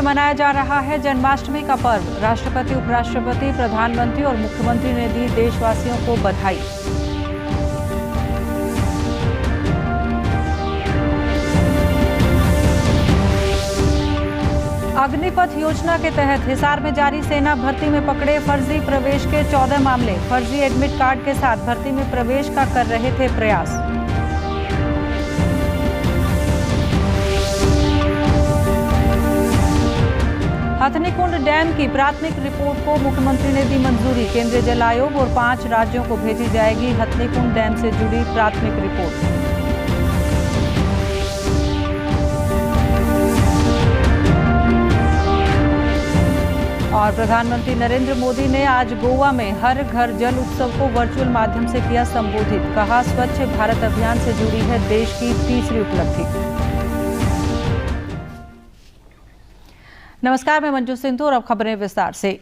मनाया जा रहा है जन्माष्टमी का पर्व। राष्ट्रपति, उपराष्ट्रपति, प्रधानमंत्री और मुख्यमंत्री ने दी देशवासियों को बधाई। अग्निपथ योजना के तहत हिसार में जारी सेना भर्ती में पकड़े फर्जी प्रवेश के 14 मामले। फर्जी एडमिट कार्ड के साथ भर्ती में प्रवेश का कर रहे थे प्रयास। हथनीकुंड डैम की प्राथमिक रिपोर्ट को मुख्यमंत्री ने दी मंजूरी। केंद्रीय जल आयोग और 5 राज्यों को भेजी जाएगी हथनीकुंड डैम से जुड़ी प्राथमिक रिपोर्ट। और प्रधानमंत्री नरेंद्र मोदी ने आज गोवा में हर घर जल उत्सव को वर्चुअल माध्यम से किया संबोधित। कहा, स्वच्छ भारत अभियान से जुड़ी है देश की तीसरी उपलब्धि। नमस्कार, मैं मंजू सिंधु और अब खबरें विस्तार से।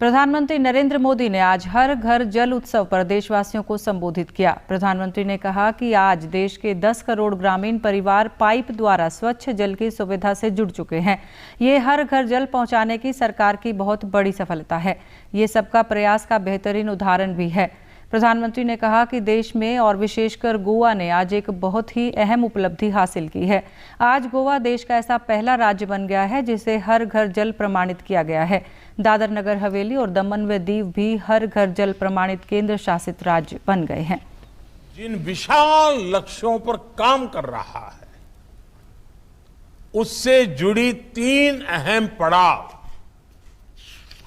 प्रधानमंत्री नरेंद्र मोदी ने आज हर घर जल उत्सव पर देशवासियों को संबोधित किया। प्रधानमंत्री ने कहा कि आज देश के 10 करोड़ ग्रामीण परिवार पाइप द्वारा स्वच्छ जल की सुविधा से जुड़ चुके हैं। ये हर घर जल पहुंचाने की सरकार की बहुत बड़ी सफलता है। ये सबका प्रयास का बेहतरीन उदाहरण भी है। प्रधानमंत्री ने कहा कि देश में और विशेषकर गोवा ने आज एक बहुत ही अहम उपलब्धि हासिल की है। आज गोवा देश का ऐसा पहला राज्य बन गया है जिसे हर घर जल प्रमाणित किया गया है। दादर नगर हवेली और दमन व दीव भी हर घर जल प्रमाणित केंद्र शासित राज्य बन गए हैं। जिन विशाल लक्ष्यों पर काम कर रहा है उससे जुड़ी 3 अहम पड़ाव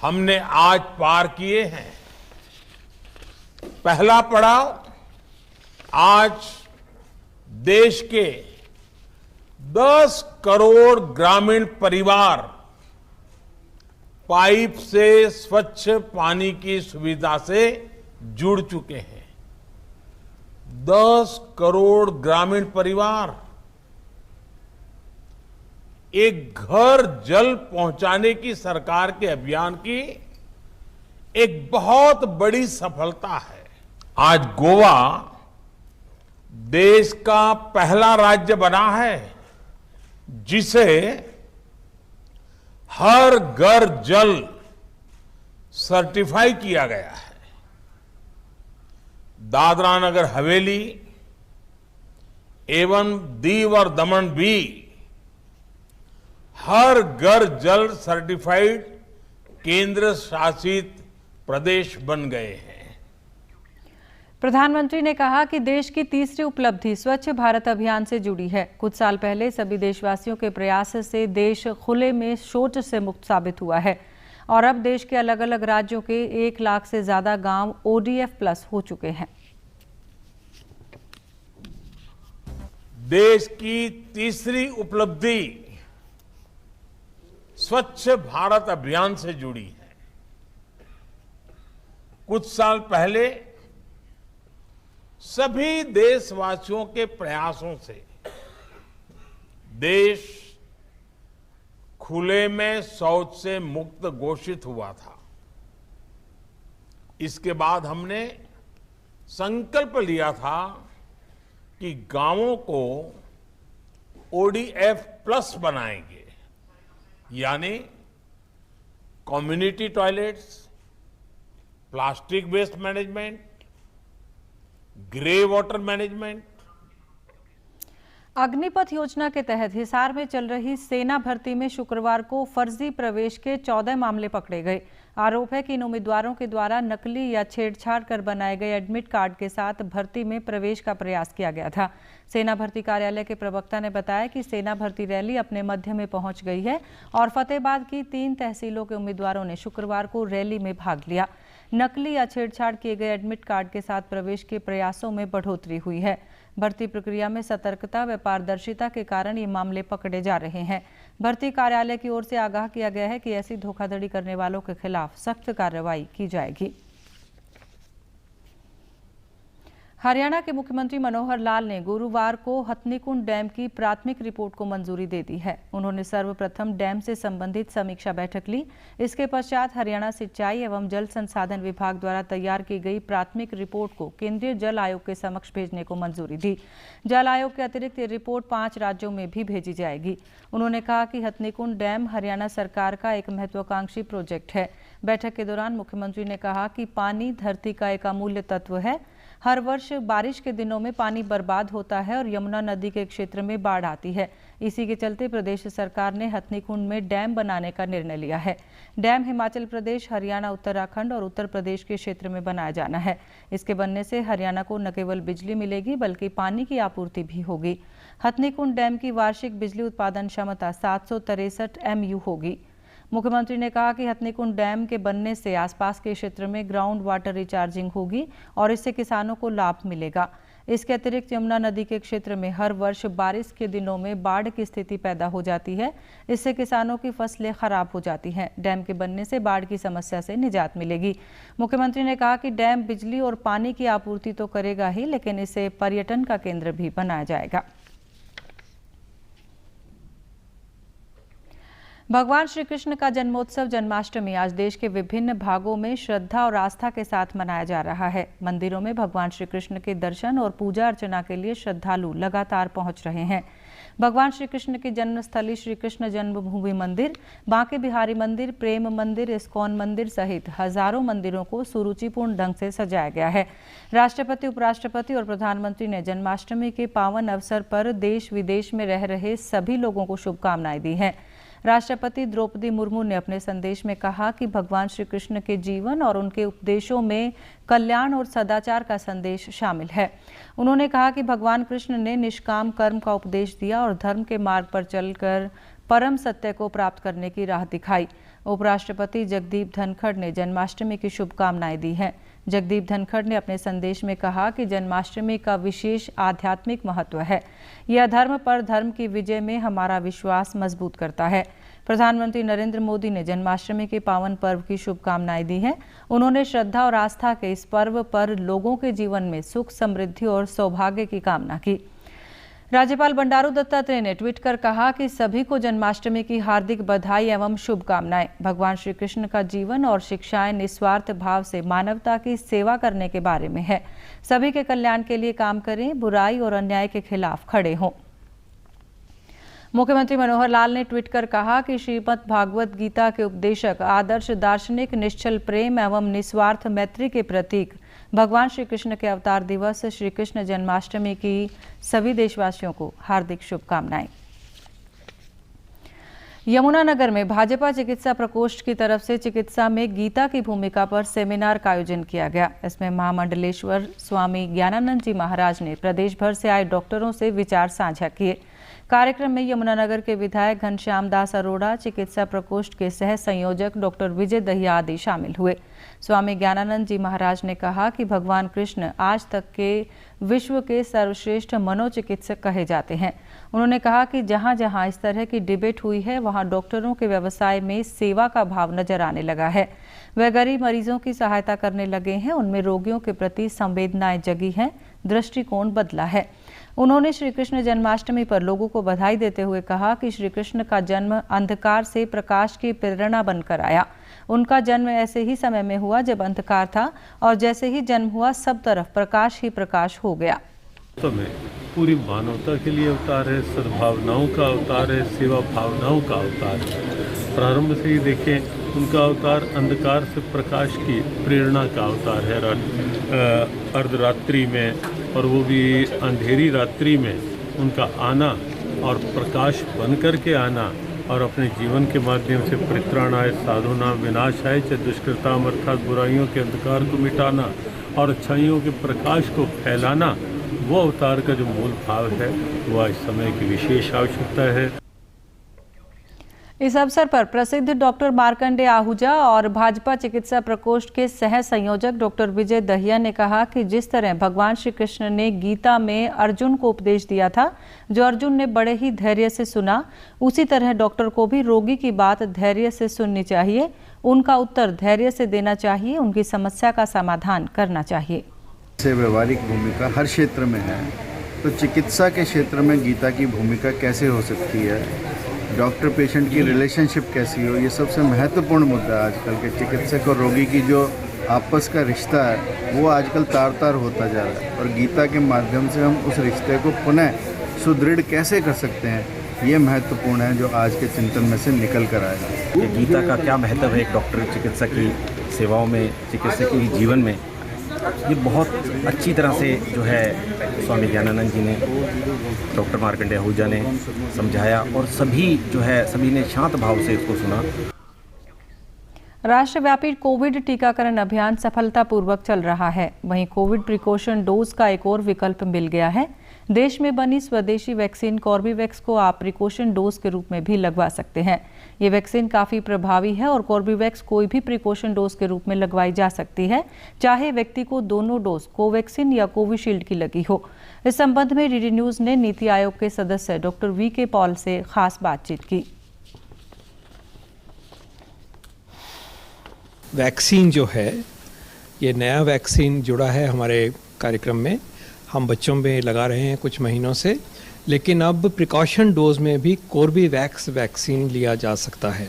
हमने आज पार किए हैं। पहला पड़ाव, आज देश के 10 करोड़ ग्रामीण परिवार पाइप से स्वच्छ पानी की सुविधा से जुड़ चुके हैं। 10 करोड़ ग्रामीण परिवार एक घर जल पहुंचाने की सरकार के अभियान की एक बहुत बड़ी सफलता है। आज गोवा देश का पहला राज्य बना है जिसे हर घर जल सर्टिफाई किया गया है। दादरा नगर हवेली एवं दीव और दमन भी हर घर जल सर्टिफाइड केंद्र शासित प्रदेश बन गए हैं। प्रधानमंत्री ने कहा कि देश की तीसरी उपलब्धि स्वच्छ भारत अभियान से जुड़ी है। कुछ साल पहले सभी देशवासियों के प्रयास से देश खुले में शौच से मुक्त साबित हुआ है और अब देश के अलग अलग राज्यों के 1 लाख से ज्यादा गांव ODF+ हो चुके हैं। देश की तीसरी उपलब्धि स्वच्छ भारत अभियान से जुड़ी है। कुछ साल पहले सभी देशवासियों के प्रयासों से देश खुले में शौच से मुक्त घोषित हुआ था। इसके बाद हमने संकल्प लिया था कि गांवों को ODF+ बनाएंगे, यानी community toilets, plastic waste management, grey water management. Agnipath योजना के तहत हिसार में चल रही सेना भर्ती में शुक्रवार को फर्जी प्रवेश के 14 मामले पकड़े गए। आरोप है कि इन उम्मीदवारों के द्वारा नकली या छेड़छाड़ कर बनाए गए एडमिट कार्ड के साथ भर्ती में प्रवेश का प्रयास किया गया था। सेना भर्ती कार्यालय के प्रवक्ता ने बताया कि सेना भर्ती रैली अपने मध्य में पहुंच गई है और फतेहाबाद की 3 तहसीलों के उम्मीदवारों ने शुक्रवार को रैली में भाग लिया। नकली या छेड़छाड़ किए गए एडमिट कार्ड के साथ प्रवेश के प्रयासों में बढ़ोतरी हुई है। भर्ती प्रक्रिया में सतर्कता व पारदर्शिता के कारण ये मामले पकड़े जा रहे हैं। भर्ती कार्यालय की ओर से आगाह किया गया है कि ऐसी धोखाधड़ी करने वालों के खिलाफ सख्त कार्रवाई की जाएगी। हरियाणा के मुख्यमंत्री मनोहर लाल ने गुरुवार को हथनीकुंड डैम की प्राथमिक रिपोर्ट को मंजूरी दे दी है। उन्होंने सर्वप्रथम डैम से संबंधित समीक्षा बैठक ली। इसके पश्चात हरियाणा सिंचाई एवं जल संसाधन विभाग द्वारा तैयार की गई प्राथमिक रिपोर्ट को केंद्रीय जल आयोग के समक्ष भेजने को मंजूरी दी। जल आयोग के अतिरिक्त ये रिपोर्ट 5 राज्यों में भी भेजी जाएगी। उन्होंने कहा कि हथनीकुंड डैम हरियाणा सरकार का एक महत्वाकांक्षी प्रोजेक्ट है। बैठक के दौरान मुख्यमंत्री ने कहा कि पानी धरती का एक अमूल्य तत्व है। हर वर्ष बारिश के दिनों में पानी बर्बाद होता है और यमुना नदी के क्षेत्र में बाढ़ आती है। इसी के चलते प्रदेश सरकार ने हथनीकुंड में डैम बनाने का निर्णय लिया है। डैम हिमाचल प्रदेश, हरियाणा, उत्तराखंड और उत्तर प्रदेश के क्षेत्र में बनाया जाना है। इसके बनने से हरियाणा को न केवल बिजली मिलेगी बल्कि पानी की आपूर्ति भी होगी। हथनीकुंड डैम की वार्षिक बिजली उत्पादन क्षमता 763 MU होगी। मुख्यमंत्री ने कहा कि हथनीकुंड डैम के बनने से आसपास के क्षेत्र में ग्राउंड वाटर रिचार्जिंग होगी और इससे किसानों को लाभ मिलेगा। इसके अतिरिक्त यमुना नदी के क्षेत्र में हर वर्ष बारिश के दिनों में बाढ़ की स्थिति पैदा हो जाती है। इससे किसानों की फसलें खराब हो जाती हैं। डैम के बनने से बाढ़ की समस्या से निजात मिलेगी। मुख्यमंत्री ने कहा कि डैम बिजली और पानी की आपूर्ति तो करेगा ही, लेकिन इसे पर्यटन का केंद्र भी बनाया जाएगा। भगवान श्री कृष्ण का जन्मोत्सव जन्माष्टमी आज देश के विभिन्न भागों में श्रद्धा और आस्था के साथ मनाया जा रहा है। मंदिरों में भगवान श्री कृष्ण के दर्शन और पूजा अर्चना के लिए श्रद्धालु लगातार पहुंच रहे हैं। भगवान श्री कृष्ण की जन्मस्थली श्री कृष्ण जन्मभूमि मंदिर, बांके बिहारी मंदिर, प्रेम मंदिर, इस्कॉन मंदिर सहित हजारों मंदिरों को सुरुचिपूर्ण ढंग से सजाया गया है। राष्ट्रपति, उपराष्ट्रपति और प्रधानमंत्री ने जन्माष्टमी के पावन अवसर पर देश विदेश में रह रहे सभी लोगों को शुभकामनाएं दी हैं। राष्ट्रपति द्रौपदी मुर्मू ने अपने संदेश में कहा कि भगवान श्री कृष्ण के जीवन और उनके उपदेशों में कल्याण और सदाचार का संदेश शामिल है। उन्होंने कहा कि भगवान कृष्ण ने निष्काम कर्म का उपदेश दिया और धर्म के मार्ग पर चलकर परम सत्य को प्राप्त करने की राह दिखाई। उपराष्ट्रपति जगदीप धनखड़ ने जन्माष्टमी की शुभकामनाएं दी हैं। जगदीप धनखड़ ने अपने संदेश में कहा कि जन्माष्टमी का विशेष आध्यात्मिक महत्व है। यह अधर्म पर धर्म की विजय में हमारा विश्वास मजबूत करता है। प्रधानमंत्री नरेंद्र मोदी ने जन्माष्टमी के पावन पर्व की शुभकामनाएं दी हैं। उन्होंने श्रद्धा और आस्था के इस पर्व पर लोगों के जीवन में सुख, समृद्धि और सौभाग्य की कामना की। राज्यपाल बंडारू दत्तात्रेय ने ट्वीट कर कहा कि सभी को जन्माष्टमी की हार्दिक बधाई एवं शुभकामनाएं। भगवान श्री कृष्ण का जीवन और शिक्षाएं निस्वार्थ भाव से मानवता की सेवा करने के बारे में है। सभी के कल्याण के लिए काम करें, बुराई और अन्याय के खिलाफ खड़े हों। मुख्यमंत्री मनोहर लाल ने ट्वीट कर कहा कि श्रीमद् भागवत गीता के उपदेशक, आदर्श दार्शनिक, निश्चल प्रेम एवं निस्वार्थ मैत्री के प्रतीक भगवान श्री कृष्ण के अवतार दिवस श्री कृष्ण जन्माष्टमी की सभी देशवासियों को हार्दिक शुभकामनाएं। यमुनानगर में भाजपा चिकित्सा प्रकोष्ठ की तरफ से चिकित्सा में गीता की भूमिका पर सेमिनार का आयोजन किया गया। इसमें महामंडलेश्वर स्वामी ज्ञानानंद जी महाराज ने प्रदेश भर से आए डॉक्टरों से विचार साझा किए। कार्यक्रम में यमुनानगर के विधायक घनश्याम दास अरोड़ा, चिकित्सा प्रकोष्ठ के सह संयोजक डॉक्टर विजय दहिया आदि शामिल हुए। स्वामी ज्ञानानंद जी महाराज ने कहा कि भगवान कृष्ण आज तक के विश्व के सर्वश्रेष्ठ मनोचिकित्सक कहे जाते हैं। उन्होंने कहा कि जहां जहां इस तरह की डिबेट हुई है, वहां डॉक्टरों के व्यवसाय में सेवा का भाव नजर आने लगा है। वे गरीब मरीजों की सहायता करने लगे हैं। उनमें रोगियों के प्रति संवेदनाएं जगी हैं, दृष्टिकोण बदला है। उन्होंने श्री कृष्ण जन्माष्टमी पर लोगों को बधाई देते हुए कहा कि श्री कृष्ण का जन्म अंधकार से प्रकाश की प्रेरणा बनकर आया। उनका जन्म ऐसे ही समय में हुआ जब अंधकार था और जैसे ही जन्म हुआ सब तरफ प्रकाश ही प्रकाश हो गया। तो में पूरी मानवता के लिए अवतार है, सद्भावनाओं का अवतार है, सेवा भावनाओं का अवतार है। प्रारंभ से ही देखें, उनका अवतार अंधकार से प्रकाश की प्रेरणा का अवतार है। अर्धरात्रि में और वो भी अंधेरी रात्रि में उनका आना और प्रकाश बन कर के आना और अपने जीवन के माध्यम से परित्राणाय साधुनां विनाशाय च दुष्कृताम् अर्थात बुराइयों के अंधकार को मिटाना और अच्छाइयों के प्रकाश को फैलाना, वो अवतार का जो मूल भाव है वो आज समय की विशेष आवश्यकता है। इस अवसर पर प्रसिद्ध डॉक्टर मार्कंडेय आहूजा और भाजपा चिकित्सा प्रकोष्ठ के सह संयोजक डॉक्टर विजय दहिया ने कहा कि जिस तरह भगवान श्री कृष्ण ने गीता में अर्जुन को उपदेश दिया था, जो अर्जुन ने बड़े ही धैर्य से सुना, उसी तरह डॉक्टर को भी रोगी की बात धैर्य से सुननी चाहिए, उनका उत्तर धैर्य से देना चाहिए, उनकी समस्या का समाधान करना चाहिए। से व्यवहारिक भूमिका हर क्षेत्र में है, तो चिकित्सा के क्षेत्र में गीता की भूमिका कैसे हो सकती है, डॉक्टर पेशेंट की रिलेशनशिप कैसी हो, ये सबसे महत्वपूर्ण मुद्दा है। आजकल के चिकित्सक और रोगी की जो आपस का रिश्ता है वो आजकल तार तार होता जा रहा है, और गीता के माध्यम से हम उस रिश्ते को पुनः सुदृढ़ कैसे कर सकते हैं, ये महत्वपूर्ण है जो आज के चिंतन में से निकल कर आएगा। कि गीता का क्या महत्व है एक डॉक्टर चिकित्सक की सेवाओं में, चिकित्सक के जीवन में, ये बहुत अच्छी तरह से जो है स्वामी ज्ञानानंद जी ने, डॉक्टर मार्कंडेय आहूजा ने समझाया, और सभी ने शांत भाव से इसको सुना। राष्ट्रव्यापी कोविड टीकाकरण अभियान सफलतापूर्वक चल रहा है। वहीं कोविड प्रिकॉशन डोज का एक और विकल्प मिल गया है। देश में बनी स्वदेशी वैक्सीन कॉर्बेवैक्स को आप प्रिकॉशन डोज के रूप में भी लगवा सकते हैं। ये वैक्सीन काफ़ी प्रभावी है और कॉर्बेवैक्स कोई भी प्रिकॉशन डोज के रूप में लगवाई जा सकती है, चाहे व्यक्ति को दोनों डोज कोवैक्सीन या कोविशील्ड की लगी हो। इस संबंध में डीडी न्यूज़ ने नीति आयोग के सदस्य डॉक्टर वी.के. पॉल से खास बातचीत की। वैक्सीन जो है, ये नया वैक्सीन जुड़ा है हमारे कार्यक्रम में, हम बच्चों में लगा रहे हैं कुछ महीनों से, लेकिन अब प्रिकॉशन डोज में भी कॉर्बेवैक्स वैक्सीन लिया जा सकता है।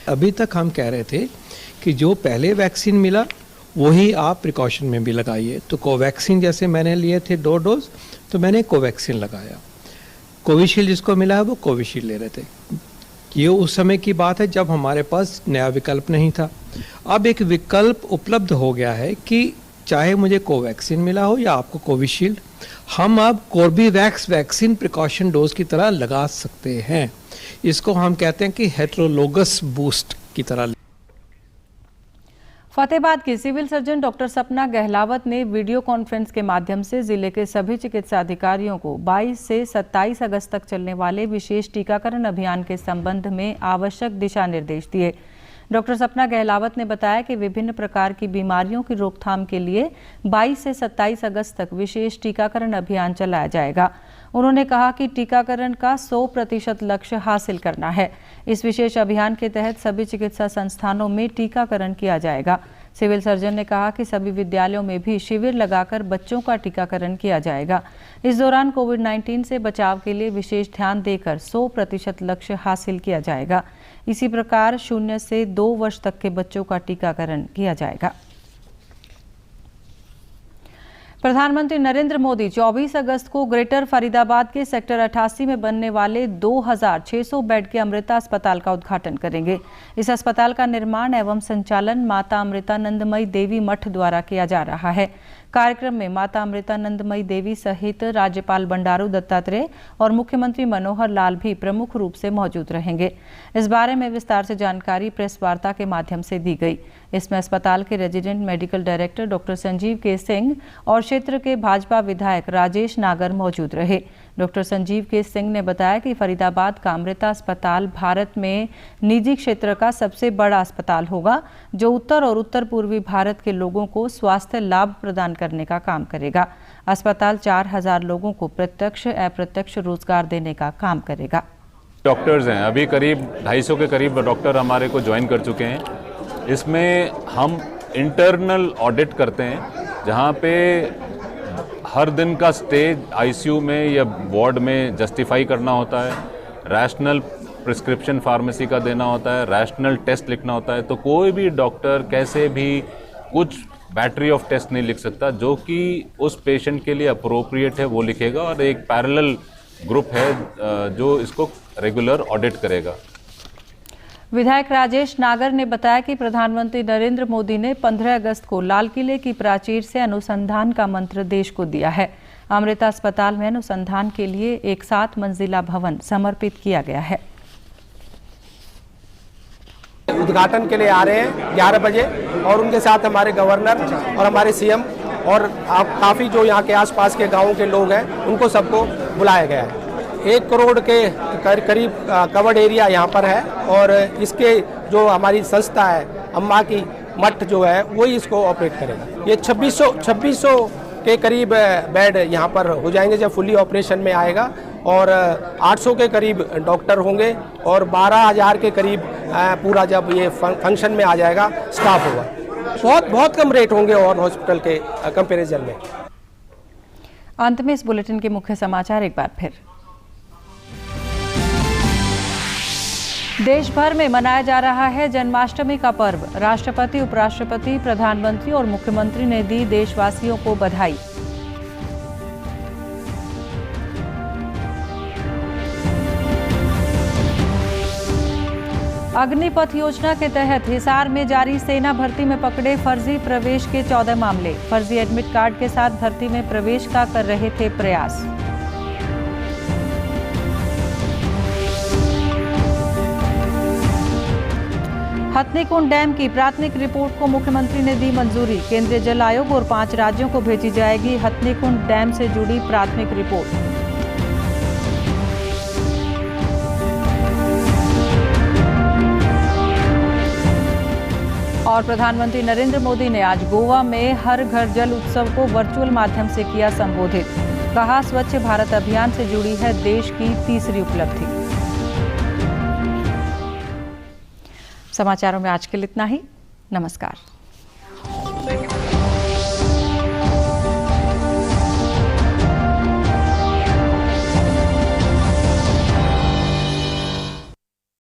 अभी तक हम कह रहे थे कि जो पहले वैक्सीन मिला वही आप प्रिकॉशन में भी लगाइए। तो कोवैक्सीन जैसे मैंने लिए थे 2 डोज, तो मैंने कोवैक्सीन लगाया। कोविशील्ड जिसको मिला है वो कोविशील्ड ले रहे थे। ये उस समय की बात है जब हमारे पास नया विकल्प नहीं था। अब एक विकल्प उपलब्ध हो गया है कि चाहे मुझे कोवैक्सीन मिला हो या आपको कोविशील्ड, हम अब कॉर्बेवैक्स वैक्सीन प्रिकॉशन डोज की तरह लगा सकते हैं। इसको हम कहते हैं कि हेटेरोलोगस बूस्ट की तरह। फतेहाबाद की सिविल सर्जन डॉक्टर सपना गहलावत ने वीडियो कॉन्फ्रेंस के माध्यम से जिले के सभी चिकित्सा अधिकारियों को 22 से 27 अगस्त तक चलने वाले विशेष टीकाकरण अभियान के संबंध में आवश्यक दिशा निर्देश दिए। डॉक्टर सपना गहलावत ने बताया कि विभिन्न प्रकार की बीमारियों की रोकथाम के लिए 22 से 27 अगस्त तक विशेष टीकाकरण अभियान चलाया जाएगा। उन्होंने कहा कि टीकाकरण का 100% लक्ष्य हासिल करना है। इस विशेष अभियान के तहत सभी चिकित्सा संस्थानों में टीकाकरण किया जाएगा। सिविल सर्जन ने कहा कि सभी विद्यालयों में भी शिविर लगाकर बच्चों का टीकाकरण किया जाएगा। इस दौरान कोविड-19 से बचाव के लिए विशेष ध्यान देकर 100% लक्ष्य हासिल किया जाएगा। इसी प्रकार 0 से 2 वर्ष तक के बच्चों का टीकाकरण किया जाएगा। प्रधानमंत्री नरेंद्र मोदी 24 अगस्त को ग्रेटर फरीदाबाद के सेक्टर 88 में बनने वाले 2600 बेड के अमृता अस्पताल का उद्घाटन करेंगे। इस अस्पताल का निर्माण एवं संचालन माता अमृतानंदमयी देवी मठ द्वारा किया जा रहा है। कार्यक्रम में माता अमृतानंदमयी देवी सहित राज्यपाल बंडारू दत्तात्रेय और मुख्यमंत्री मनोहर लाल भी प्रमुख रूप से मौजूद रहेंगे। इस बारे में विस्तार से जानकारी प्रेस वार्ता के माध्यम से दी गई। इसमें अस्पताल के resident medical director doctor Sanjeev के सिंह और क्षेत्र के भाजपा विधायक राजेश नागर मौजूद रहे। डॉक्टर संजीव के सिंह ने बताया कि फरीदाबाद का अमृता अस्पताल भारत में निजी क्षेत्र का सबसे बड़ा अस्पताल होगा, जो उत्तर और उत्तर पूर्वी भारत के लोगों को स्वास्थ्य लाभ प्रदान करने का काम करेगा। अस्पताल 4000 लोगों को प्रत्यक्ष अप्रत्यक्ष रोजगार देने का काम करेगा। डॉक्टर्स हैं, अभी करीब 250 के करीब डॉक्टर हमारे को ज्वाइन कर चुके हैं। इसमें हम इंटरनल ऑडिट करते हैं, जहाँ पे हर दिन का स्टे आईसीयू में या वार्ड में जस्टिफाई करना होता है, रैशनल प्रिस्क्रिप्शन फार्मेसी का देना होता है, रैशनल टेस्ट लिखना होता है। तो कोई भी डॉक्टर कैसे भी कुछ बैटरी ऑफ टेस्ट नहीं लिख सकता, जो कि उस पेशेंट के लिए अप्रोप्रिएट है वो लिखेगा, और एक पैरेलल ग्रुप है जो इसको रेगुलर ऑडिट करेगा। विधायक राजेश नागर ने बताया कि प्रधानमंत्री नरेंद्र मोदी ने 15 अगस्त को लाल किले की प्राचीर से अनुसंधान का मंत्र देश को दिया है। अमृता अस्पताल में अनुसंधान के लिए एक 7 मंजिला भवन समर्पित किया गया है। उद्घाटन के लिए आ रहे हैं 11 बजे, और उनके साथ हमारे गवर्नर और हमारे सीएम और काफ़ी जो यहाँ के आसपास के गाँवों के लोग हैं, उनको सबको बुलाया गया है। 1 करोड़ के करीब कवर्ड एरिया यहाँ पर है, और इसके जो हमारी संस्था है अम्मा की मठ जो है वही इसको ऑपरेट करेगा। ये 2600 के करीब बेड यहाँ पर हो जाएंगे जब फुली ऑपरेशन में आएगा, और 800 के करीब डॉक्टर होंगे, और 12000 के करीब पूरा जब ये फंक्शन में आ जाएगा स्टाफ होगा। बहुत कम रेट होंगे और हॉस्पिटल के कंपैरिजन में। अंत में इस बुलेटिन के मुख्य समाचार एक बार फिर। देश भर में मनाया जा रहा है जन्माष्टमी का पर्व। राष्ट्रपति, उपराष्ट्रपति, प्रधानमंत्री और मुख्यमंत्री ने दी देशवासियों को बधाई। अग्निपथ योजना के तहत हिसार में जारी सेना भर्ती में पकड़े फर्जी प्रवेश के 14 मामले। फर्जी एडमिट कार्ड के साथ भर्ती में प्रवेश का कर रहे थे प्रयास। हथनीकुंड डैम की प्राथमिक रिपोर्ट को मुख्यमंत्री ने दी मंजूरी। केंद्रीय जल आयोग और 5 राज्यों को भेजी जाएगी हथनीकुंड डैम से जुड़ी प्राथमिक रिपोर्ट। और प्रधानमंत्री नरेंद्र मोदी ने आज गोवा में हर घर जल उत्सव को वर्चुअल माध्यम से किया संबोधित। कहा, स्वच्छ भारत अभियान से जुड़ी है देश की तीसरी उपलब्धि। समाचारों में आज के लिए इतना ही। नमस्कार।